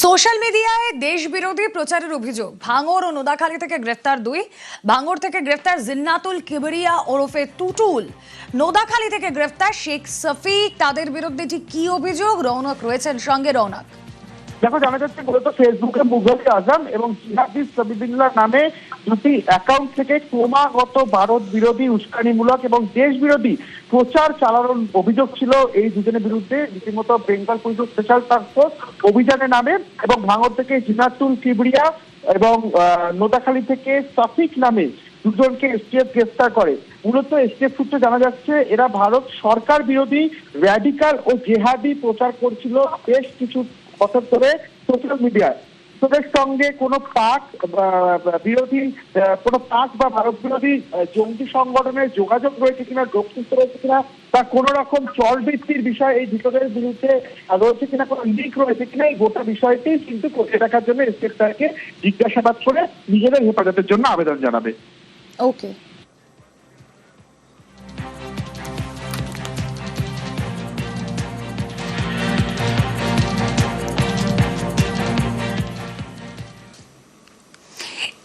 Social মিডিয়ায় দেশ বিরোধী প্রচারের অভিযোগ, ভাঙড় ও নোদাখালী থেকে গ্রেফতার 2, ভাঙড় থেকে গ্রেফতার জিন্নাতুল কিবরিয়া ওরফে টুটুল, নোদাখালী থেকে গ্রেফতার শেখ সফিক। তাদের বিরুদ্ধে ঠিক কি অভিযোগ? রৌনক রয়েছেন সঙ্গে। রৌনক, দেখো, জানা যাচ্ছে মূলত ফেসবুকে মুঘল আজম এবং জিহাদিস সবিবিল্লাহ নামে দুটি অ্যাকাউন্ট থেকে ক্রমাগত ভারত বিরোধী, উস্কানিমূলক এবং দেশ বিরোধী প্রচার চালানোর অভিযোগ ছিল এই দুজনের বিরুদ্ধে। রীতিমতো Bengal police special task force অভিযানে নামে এবং ভাঙড় থেকে জিন্নাতুল কিবরিয়া এবং নোদাখালী থেকে সফিক নামে দুজনকে এসটিএফ গ্রেফতার করে। মূলত এসটিএফ সূত্রে জানা যাচ্ছে এরা ভারত সরকার বিরোধী, র্যাডিকাল ও জেহাদি প্রচার করছিল বেশ কিছু বছর ধরে সোশ্যাল মিডিয়ায়। তাদের সঙ্গে কোনো পাক বিরোধী, কোনো পাক বা ভারত বিরোধী জঙ্গি সংগঠনের যোগাযোগ রয়েছে কিনা, যোগসূত্র রয়েছে কিনা, বা কোনো রকম চলবৃত্তির বিষয় এই দুজনের বিরুদ্ধে রয়েছে কিনা, কোনো লিঙ্ক রয়েছে কিনা, এই গোটা বিষয়টি কিন্তু খতিয়ে দেখার জন্য এসটিএফ তাকে জিজ্ঞাসাবাদ করে নিজেদের হেফাজতের জন্য আবেদন জানাবে। ওকে।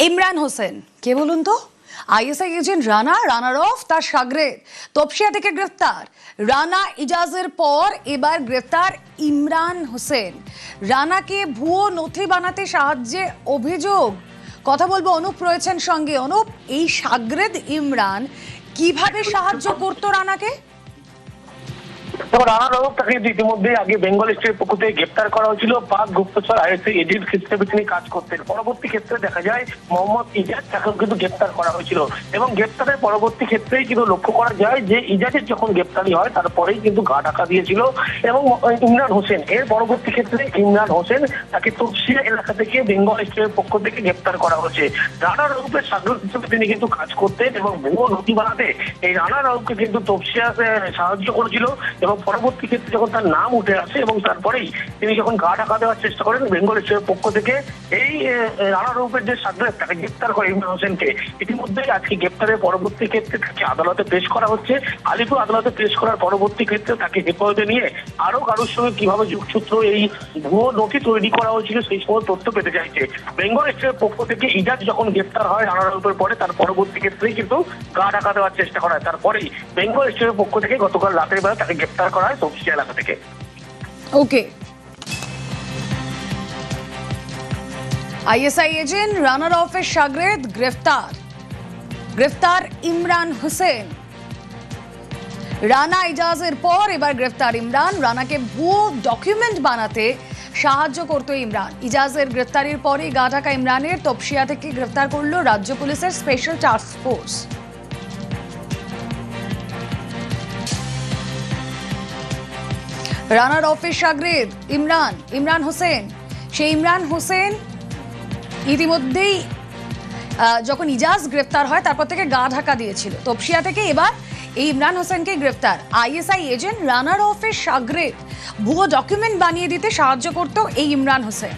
ইমরান হোসেন কে বলুন তো? আইএসআই এজেন্ট রানার অফ তার সাগরেদ তপসিয়া থেকে গ্রেফতার। রানা ইজাজের পর এবার গ্রেফতার ইমরান হোসেন। রানাকে ভুয়ো নথি বানাতে সাহায্যে অভিযোগ। কথা বলবো, অনুপ রয়েছেন সঙ্গে। অনুপ, এই সাগরেদ ইমরান কিভাবে সাহায্য করতো রানাকে? রানা রৌনক তাকে ইতিমধ্যে আগে বেঙ্গল স্টেটের পক্ষ থেকে গ্রেপ্তার করা হয়েছিল। পাক গুপ্তচর আইএসআই এজেন্ট হিসেবে তিনি কাজ করতেন। পরবর্তী ক্ষেত্রে দেখা যায় মোহাম্মদ ইজাজ তাকেও কিন্তু গ্রেপ্তার করা হয়েছিল এবং গ্রেপ্তারের পরবর্তী ক্ষেত্রেই কিন্তু লক্ষ্য করা যায় যে ইজাজের যখন গ্রেপ্তারি হয় তারপরেই কিন্তু গা ঢাকা দিয়েছিল এবং ইমরান হোসেন এর পরবর্তী ক্ষেত্রে ইমরান হোসেন তাকে তপসিয়া এলাকা থেকে বেঙ্গল স্টেটের পক্ষ থেকে গ্রেপ্তার করা হয়েছে। রানা রৌনকের সাগরেদ হিসেবে তিনি কিন্তু কাজ করতেন এবং ভুয়ো নথি বানাতে এই রানা রৌনককে কিন্তু তপসিয়া সাহায্য করেছিল এবং পরবর্তী ক্ষেত্রে যখন তার নাম উঠে আসে এবং তারপরেই তিনি যখন গা ঢাকা দেওয়ার চেষ্টা করেন, বেঙ্গল স্টেটের পক্ষ থেকে এই রানা রৌনকের যে সাগরেদ তাকে গ্রেপ্তার করে ইমরান হোসেনকে। ইতিমধ্যে আজকে গ্রেপ্তারের পরবর্তী ক্ষেত্রে তাকে আদালতে পেশ করা হচ্ছে। আলিপুর আদালতে পেশ করার পরবর্তী ক্ষেত্রে তাকে হেফাজতে নিয়ে আরো কারোর সঙ্গে কিভাবে যোগসূত্র এই ভুয়ো নথি তৈরি করা হয়েছিল সেই সময় তথ্য পেতে চাইছে। বেঙ্গল স্টেটের পক্ষ থেকে ইজাজ যখন গ্রেপ্তার হয় রানা রৌনকের পরে, তার পরবর্তী ক্ষেত্রেই কিন্তু গা ঢাকা দেওয়ার চেষ্টা করা হয়। তারপরেই বেঙ্গল স্টেটের পক্ষ থেকে গতকাল রাতের বেলা তাকে গ্রেপ্তার করা হয় তপসিয়া এলাকা থেকে। ওকে। আইএসআই এজেন্ট রানার অফের সাগরেদ গ্রেফতার ইমরান হোসেন। রানা ইজাজের পর এবার গ্রেফতার ইমরান। রানাকে ভুয়ো ডকুমেন্ট বানাতে সাহায্য করতো ইমরান। ইজাজের গ্রেফতারির পরই গা ঢাকা ইমরানের তপসিয়া থেকে গ্রেফতার করলো রাজ্য পুলিশের স্পেশাল টাস্ক ফোর্স। রানার অফিস সাগরেদ ইমরান হোসেন। সেই ইমরান হোসেন ইতিমধ্যেই যখন ইজাজ গ্রেফতার হয় তারপর থেকে গা ঢাকা দিয়েছিল তপসিয়া থেকে। এবার এই ইমরান হোসেনকে গ্রেফতার। আইএসআই এজেন্ট রানার অফিস সাগরেদ ভুয়ো ডকুমেন্ট বানিয়ে দিতে সাহায্য করত এই ইমরান হোসেন।